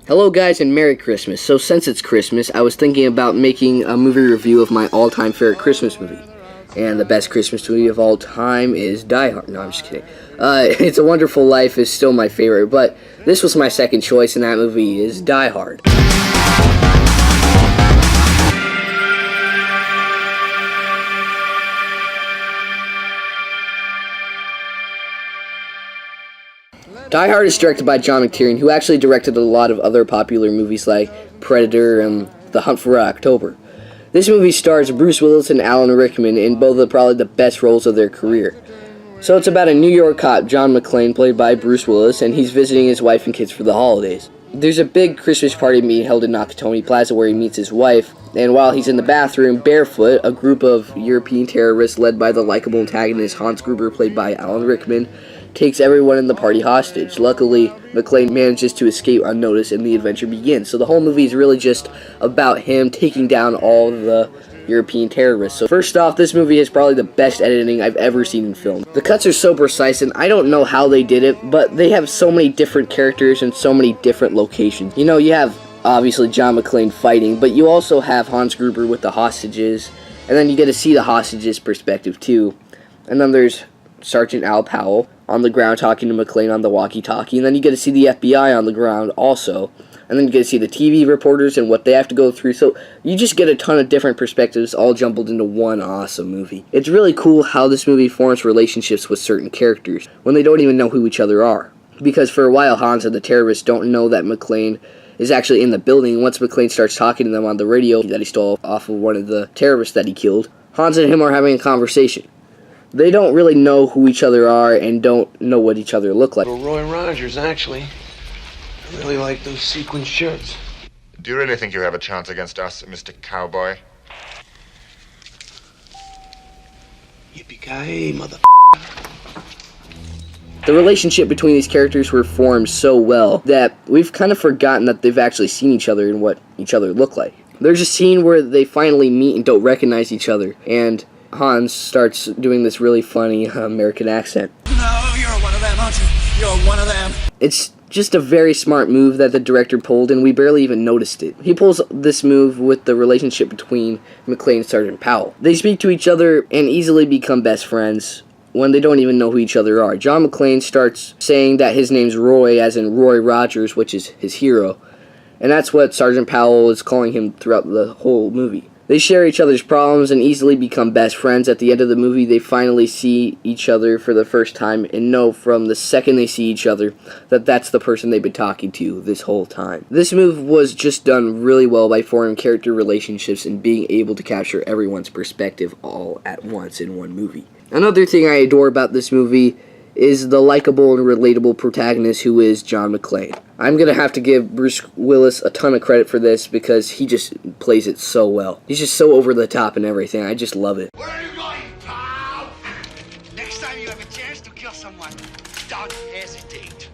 Hello guys and Merry Christmas. So since it's Christmas, I was thinking about making a movie review of my all-time favorite Christmas movie. And the best Christmas movie of all time is Die Hard. No, I'm just kidding. It's a Wonderful Life is still my favorite, but this was my second choice, and that movie is Die Hard. Die Hard is directed by John McTiernan, who actually directed a lot of other popular movies like Predator and The Hunt for Red October. This movie stars Bruce Willis and Alan Rickman in both of probably the best roles of their career. So it's about a New York cop, John McClane, played by Bruce Willis, and he's visiting his wife and kids for the holidays. There's a big Christmas party being held in Nakatomi Plaza where he meets his wife, and while he's in the bathroom, barefoot, a group of European terrorists led by the likable antagonist Hans Gruber, played by Alan Rickman, takes everyone in the party hostage. Luckily, McClane manages to escape unnoticed and the adventure begins. So the whole movie is really just about him taking down all the European terrorists. So first off, this movie has probably the best editing I've ever seen in film. The cuts are so precise, and I don't know how they did it, but they have so many different characters and so many different locations. You know, you have obviously John McClane fighting, but you also have Hans Gruber with the hostages, and then you get to see the hostages' perspective too. And then there's Sergeant Al Powell on the ground talking to McClane on the walkie-talkie, and then you get to see the FBI on the ground also, and then you get to see the TV reporters and what they have to go through. So you just get a ton of different perspectives all jumbled into one awesome movie. It's really cool how this movie forms relationships with certain characters when they don't even know who each other are, because for a while Hans and the terrorists don't know that McClane is actually in the building. Once McClane starts talking to them on the radio that he stole off of one of the terrorists that he killed, Hans and him are having a conversation. They don't really know who each other are and don't know what each other look like. Well, Roy Rogers, actually. I really like those sequin shirts. Do you really think you have a chance against us, Mr. Cowboy? Yippee-ki-yay, mother. The relationship between these characters were formed so well that we've kind of forgotten that they've actually seen each other and what each other look like. There's a scene where they finally meet and don't recognize each other, and Hans starts doing this really funny American accent. No, you're one of them, aren't you? You're one of them. It's just a very smart move that the director pulled, and we barely even noticed it. He pulls this move with the relationship between McClane and Sergeant Powell. They speak to each other and easily become best friends when they don't even know who each other are. John McClane starts saying that his name's Roy, as in Roy Rogers, which is his hero, and that's what Sergeant Powell is calling him throughout the whole movie. They share each other's problems and easily become best friends. At the end of the movie, they finally see each other for the first time and know from the second they see each other that that's the person they've been talking to this whole time. This move was just done really well by forming character relationships and being able to capture everyone's perspective all at once in one movie. Another thing I adore about this movie is the likable and relatable protagonist who is John McClane. I'm going to have to give Bruce Willis a ton of credit for this because he just plays it so well. He's just so over the top and everything. I just love it. Where are you going, pal? Next time you have a chance to kill someone, don't hesitate.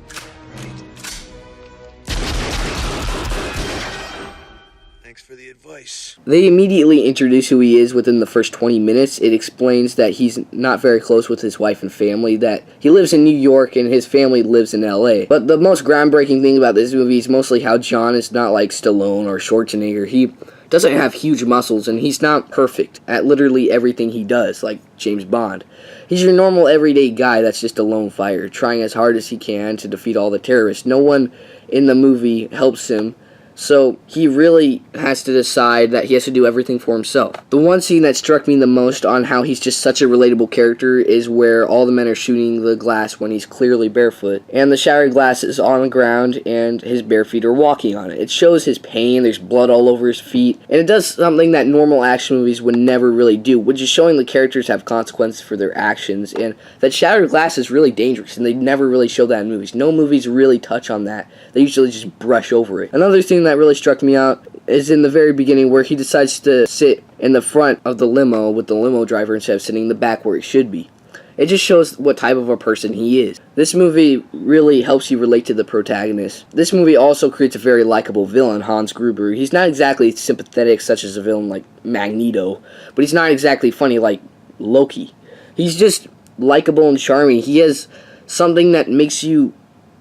Thanks for the advice. They immediately introduce who he is within the first 20 minutes. It explains that he's not very close with his wife and family, that he lives in New York and his family lives in LA. But the most groundbreaking thing about this movie is mostly how John is not like Stallone or Schwarzenegger. He doesn't have huge muscles, and he's not perfect at literally everything he does, like James Bond. He's your normal everyday guy that's just a lone fighter, trying as hard as he can to defeat all the terrorists. No one in the movie helps him, so he really has to decide that he has to do everything for himself. The one scene that struck me the most on how he's just such a relatable character is where all the men are shooting the glass when he's clearly barefoot, and the shattered glass is on the ground and his bare feet are walking on it. It shows his pain, there's blood all over his feet, and it does something that normal action movies would never really do, which is showing the characters have consequences for their actions, and that shattered glass is really dangerous, and they never really show that in movies. No movies really touch on that. They usually just brush over it. Another thing that really struck me out is in the very beginning where he decides to sit in the front of the limo with the limo driver instead of sitting in the back where he should be. It just shows what type of a person he is. This movie really helps you relate to the protagonist. This movie also creates a very likable villain, Hans Gruber. He's not exactly sympathetic such as a villain like Magneto, but he's not exactly funny like Loki. He's just likable and charming. He has something that makes you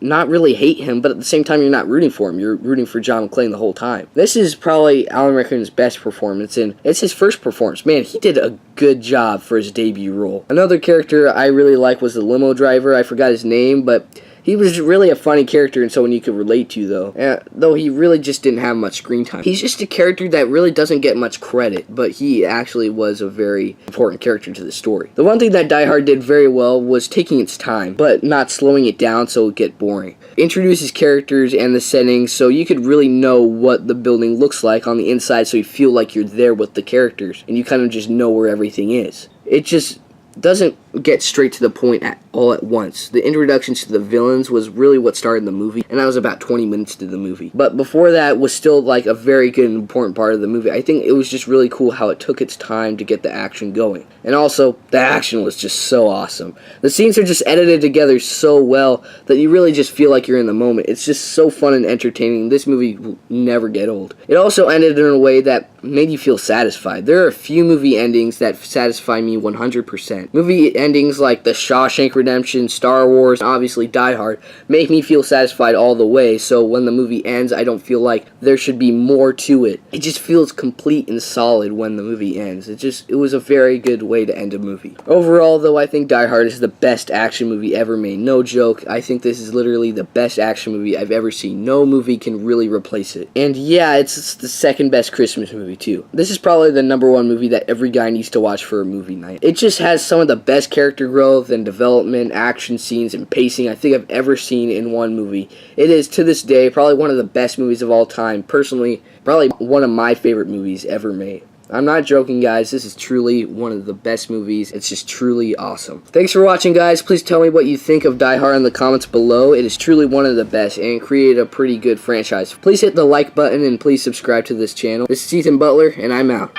not really hate him, but at the same time you're not rooting for him. You're rooting for John McClane the whole time. This is probably Alan Rickman's best performance, and it's his first performance. Man, he did a good job for his debut role. Another character I really liked was the limo driver. I forgot his name, but he was really a funny character and someone you could relate to, though he really just didn't have much screen time. He's just a character that really doesn't get much credit, but he actually was a very important character to the story. The one thing that Die Hard did very well was taking its time, but not slowing it down so it would get boring. It introduces characters and the settings so you could really know what the building looks like on the inside, so you feel like you're there with the characters, and you kind of just know where everything is. It just doesn't get straight to the point all at once. The introductions to the villains was really what started the movie, and that was about 20 minutes to the movie. But before that was still like a very good and important part of the movie. I think it was just really cool how it took its time to get the action going. And also, the action was just so awesome. The scenes are just edited together so well that you really just feel like you're in the moment. It's just so fun and entertaining. This movie will never get old. It also ended in a way that made you feel satisfied. There are a few movie endings that satisfy me 100%. Movie endings like The Shawshank Redemption, Star Wars, and obviously Die Hard make me feel satisfied all the way, so when the movie ends, I don't feel like there should be more to it. It just feels complete and solid when the movie ends. It was a very good way to end a movie. Overall, though, I think Die Hard is the best action movie ever made. No joke. I think this is literally the best action movie I've ever seen. No movie can really replace it. And yeah, it's the second best Christmas movie too. This is probably the #1 movie that every guy needs to watch for a movie night. It just has some of the best character growth and development, action scenes, and pacing I think I've ever seen in one movie. It is, to this day, probably one of the best movies of all time. Personally, probably one of my favorite movies ever made. I'm not joking, guys. This is truly one of the best movies. It's just truly awesome. Thanks for watching, guys. Please tell me what you think of Die Hard in the comments below. It is truly one of the best and created a pretty good franchise. Please hit the like button and please subscribe to this channel. This is Ethan Butler, and I'm out.